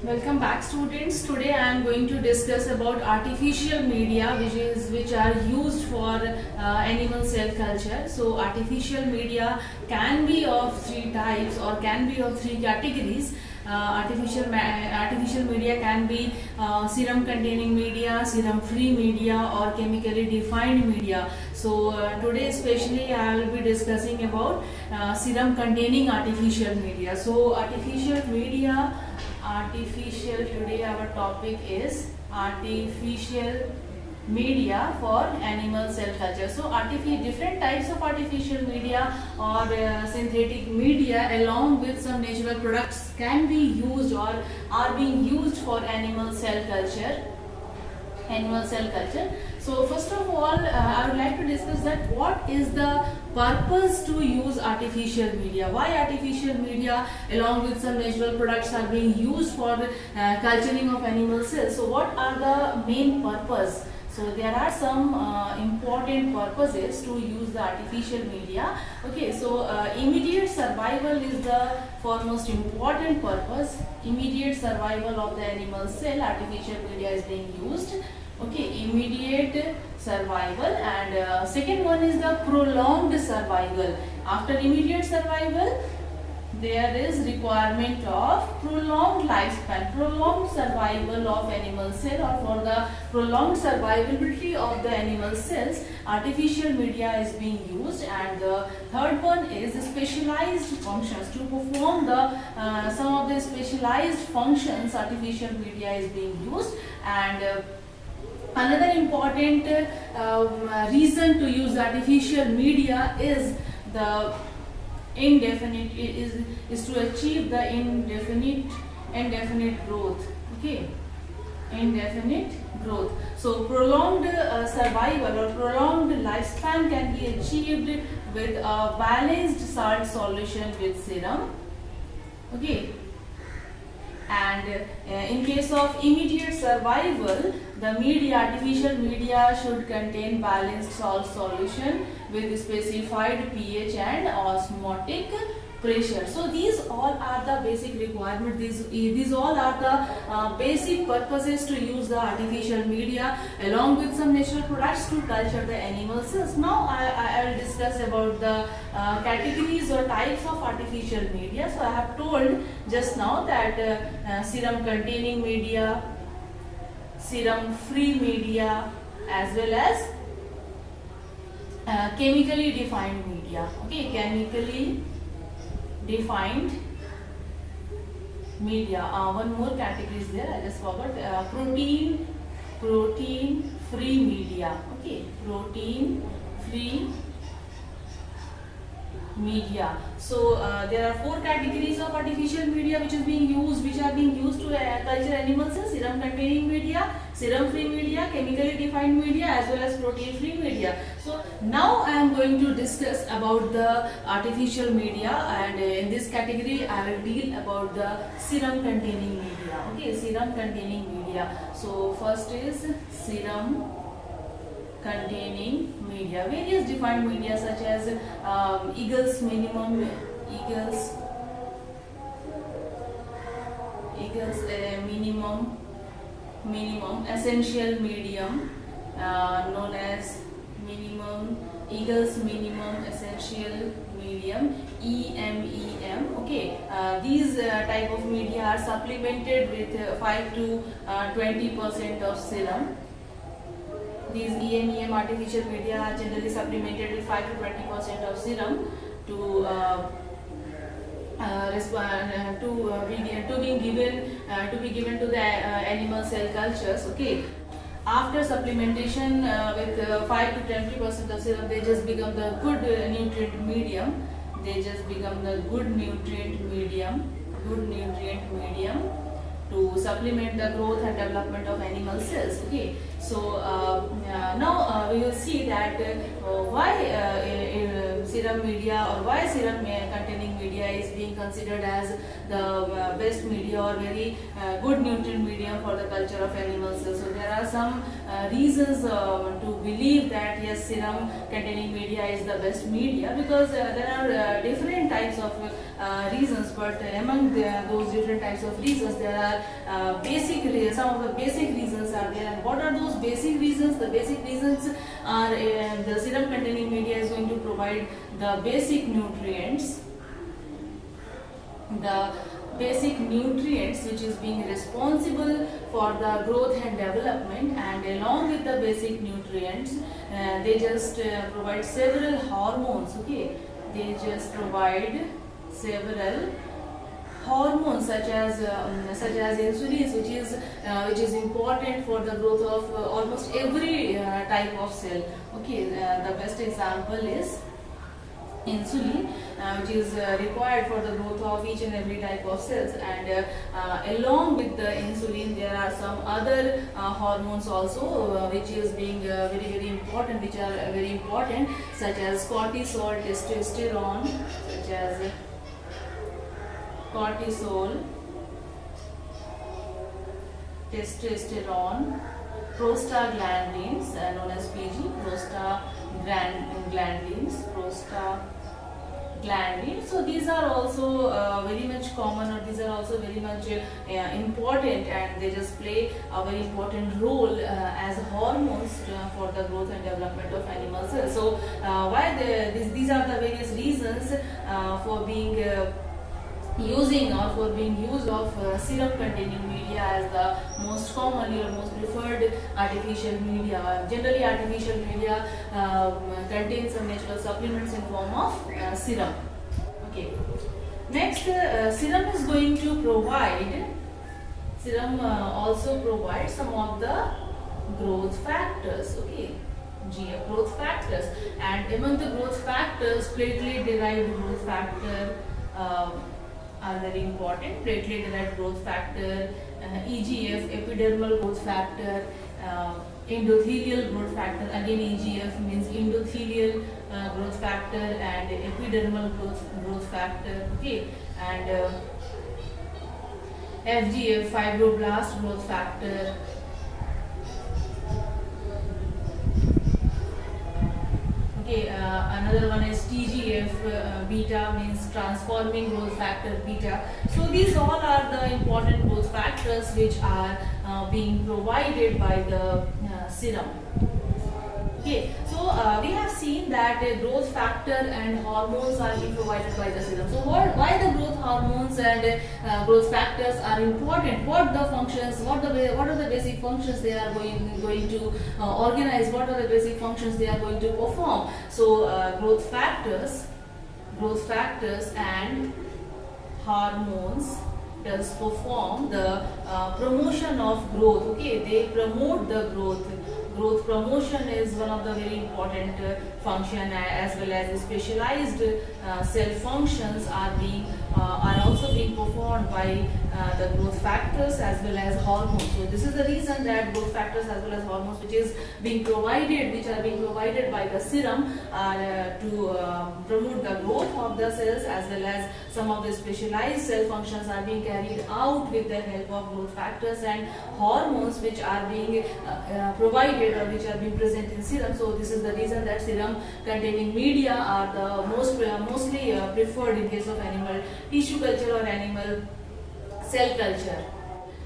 Welcome back, students. Today I am going to discuss about artificial media which are used for animal cell culture. So artificial media can be of three types or can be of three categories. Artificial media can be serum containing media, serum free media, or chemically defined media. So today especially I will be discussing about serum containing artificial media. So today our topic is artificial media for animal cell culture. So different types of artificial media or synthetic media along with some natural products can be used or are being used for animal cell culture. So first of all, I would like to discuss that what is the purpose to use artificial media. Why artificial media along with some natural products are being used for culturing of animal cells. So what are the main purpose? So there are some important purposes to use the artificial media. Okay, so immediate survival is the foremost important purpose. Immediate survival of the animal cell, artificial media is being used. Okay, immediate survival, and second one is the prolonged survival. After immediate survival, there is requirement of prolonged lifespan, prolonged survival of animal cell, or for the prolonged survivability of the animal cells, artificial media is being used. And the third one is specialized functions. To perform the some of the specialized functions, artificial media is being used. And another important reason to use artificial media is the indefinite is to achieve the indefinite growth. Okay, indefinite growth. So prolonged survival or prolonged lifespan can be achieved with a balanced salt solution with serum. Okay, and in case of immediate survival, the artificial media should contain balanced salt solution with specified pH and osmotic pressure. So these all are the basic requirements. These all are the basic purposes to use the artificial media along with some natural products to culture the animal cells. Now I will discuss about the categories or types of artificial media. So I have told just now that serum containing media, serum free media, as well as chemically defined media. Okay, chemically defined media. One more category is there, I just forgot. Protein free media. Okay, protein free media. So there are four categories of artificial media which are being used to culture animal cells: serum containing media, serum free media, chemically defined media, as well as protein free media. So now I am going to discuss about the artificial media, and in this category I will deal about the serum containing media. Okay, serum containing media. So first is serum containing media. Various defined media such as Eagle's minimum, minimum essential medium, known as Eagle's minimum essential medium, EMEM. Okay, these type of media are supplemented with 5 to 20% of serum. These EMEM artificial media are generally supplemented with 5 to 20% of serum to be given to the animal cell cultures. Okay, after supplementation with 5 to 20% of serum, they just become the good nutrient medium. To supplement the growth and development of animal cells. Okay, So now we will see that why serum media or why serum containing media is being considered as the best media or very good nutrient medium for the culture of animals. So there are some reasons to believe that yes, serum containing media is the best media, because there are different types of reasons, but among those different types of reasons there are some of the basic reasons are there. And what are those basic reasons? The basic reasons are the serum containing media is going to provide the basic nutrients which is being responsible for the growth and development, and along with the basic nutrients they just provide several hormones. Okay, they just provide several hormones such as insulin, which is important for the growth of almost every type of cell. Okay, the best example is insulin, which is required for the growth of each and every type of cells. And along with the insulin there are some other hormones also which is being very important, which are very important, such as cortisol, testosterone, such as cortisol, testosterone, prostaglandins, known as PG, prostaglandins. So these are also very much common, or these are also very much important, and they just play a very important role as hormones for the growth and development of animal cells. So these are the various reasons for being using or for being used of serum containing media as the most commonly or most preferred artificial media. Generally artificial media contains some natural supplements in form of serum. Okay, next serum is going to provide, also provides some of the growth factors. Okay, GF growth factors, and among the growth factors, platelet derived growth factor are very important. Platelet derived growth factor, EGF, epidermal growth factor, endothelial growth factor. Again, EGF means endothelial growth factor, and epidermal growth factor. Okay, and FGF, fibroblast growth factor. Okay, another one is TGF, beta means transforming growth factor beta. So these all are the important growth factors which are being provided by the serum. Okay, so we have seen that growth factor and hormones are being provided by the serum. So why the growth hormones and growth factors are important? What the functions? What are the basic functions they are going to organize? What are the basic functions they are going to perform? So growth factors and hormones does perform the promotion of growth. Okay, they promote the growth. Growth promotion is one of the very important function, as well as specialized cell functions are also being performed by the growth factors as well as hormones. So this is the reason that growth factors as well as hormones which are being provided by the serum to promote the growth of the cells, as well as some of the specialized cell functions are being carried out with the help of growth factors and hormones which are being provided or which are being present in serum. So this is the reason that serum containing media are the mostly preferred in case of animal tissue culture or animal cell culture.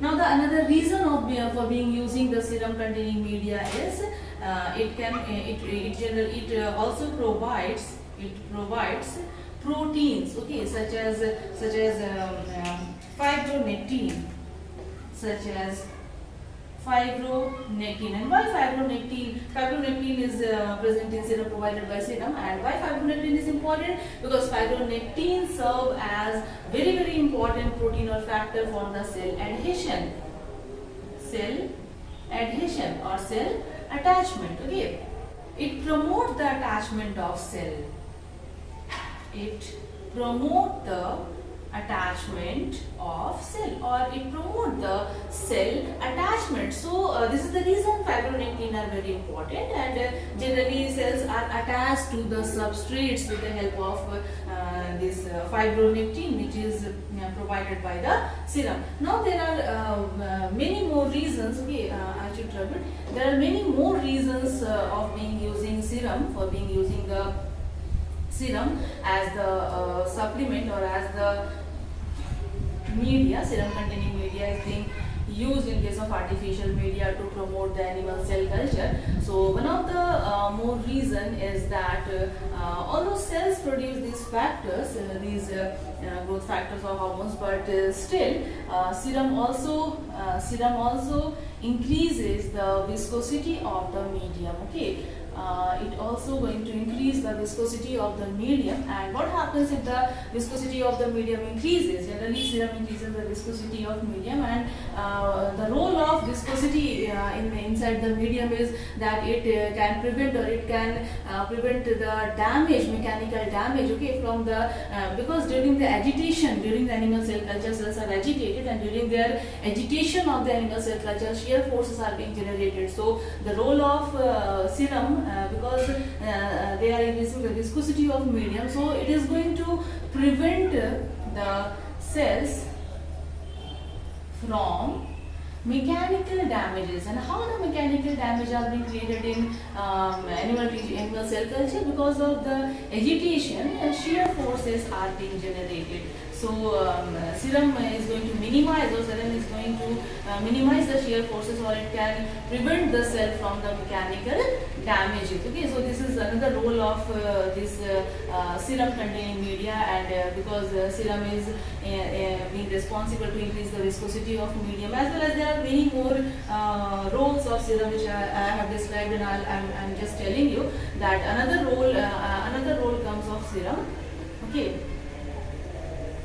Now the another reason for being using the serum containing media is it also provides proteins, okay, such as fibronectin, and why fibronectin? Fibronectin is present in serum provided by serum, and why fibronectin is important? Because fibronectin serve as very important protein or factor for the cell adhesion or cell attachment. Okay, it promotes the attachment of cell. It promote the attachment of cell, or it promote promote the cell attachment. So this is the reason fibronectin are very important, and generally cells are attached to the substrates with the help of this fibronectin, which is provided by the serum. Now there are many more reasons. Okay, I should tell it. There are many more reasons of being using serum, for being using the serum as the supplement or as the media. Serum containing media is being used in case of artificial media to promote the animal cell culture. So one of the more reason is that although cells produce these factors, these growth factors or hormones, but still serum also increases the viscosity of the medium. Okay. It also going to increase the viscosity of the medium. And what happens if the viscosity of the medium increases? Generally serum increases the viscosity of medium, and the role of viscosity inside the medium is that it can prevent, or it can prevent the damage, mechanical damage, okay, from the because during the agitation, during the animal cell culture, cells are agitated, and during their agitation of the animal cell culture, shear forces are being generated. So the role of serum, because they are increasing the viscosity of medium, so it is going to prevent the cells from mechanical damages. And how the mechanical damage are being created in animal cell culture? Because of the agitation, shear forces are being generated. So serum is going to minimize, or serum is going to minimize the shear forces, or it can prevent the cell from the mechanical damages. Okay, so this is another role of this serum containing media, and because serum is being responsible to increase the viscosity of medium, as well as there are many more roles of serum which I have described, and I'm just telling you that another role comes of serum. Okay.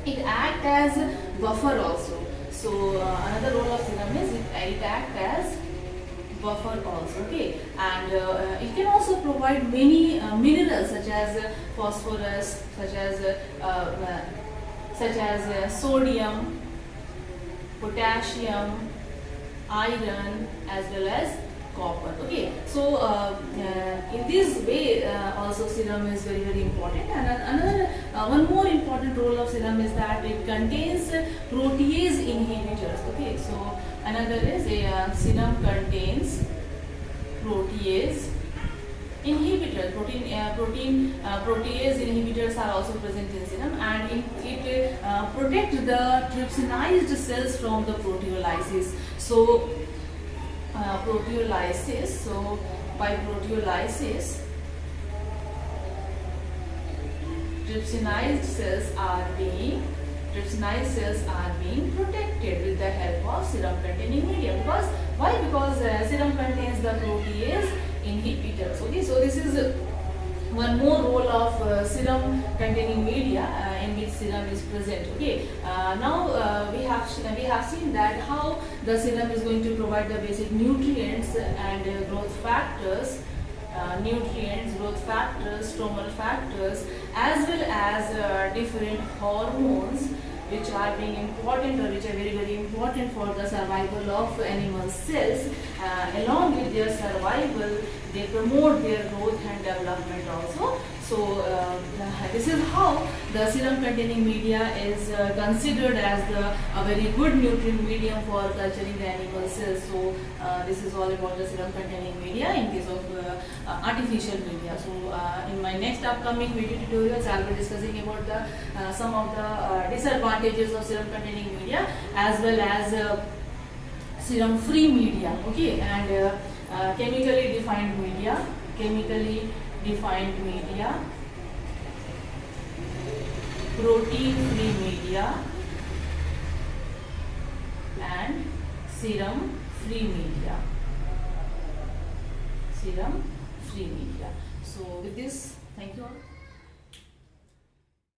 It acts as buffer also. So another role of serum is it acts as buffer also. Okay, and it can also provide many minerals such as phosphorus, such as sodium, potassium, iron, as well as copper. Okay, so in this way also serum is very, very important. And another one more important role of serum is that it contains protease inhibitors. Okay, so another is serum contains protease inhibitors. Protease inhibitors are also present in serum, and it protects the trypsinized cells from the proteolysis. So proteolysis. So by proteolysis, trypsinized cells are being protected with the help of serum containing media. Because why? Because serum contains the protease inhibitors. Okay, so this is one more role of serum containing media in which serum is present. Okay, now we have seen that how the serum is going to provide the basic nutrients and growth factors, stromal factors, as well as different hormones which are being important, or which are very, very important for the survival of animal cells. Along with their survival, they promote their growth and development also. So this is how the serum containing media is considered as a very good nutrient medium for culturing the animal cells. So this is all about the serum containing media in case of artificial media. So in my next upcoming video tutorials, I will be discussing about the some of the disadvantages of serum containing media, as well as serum free media. Okay, and chemically defined media, protein free media, and serum free media. So with this, thank you all.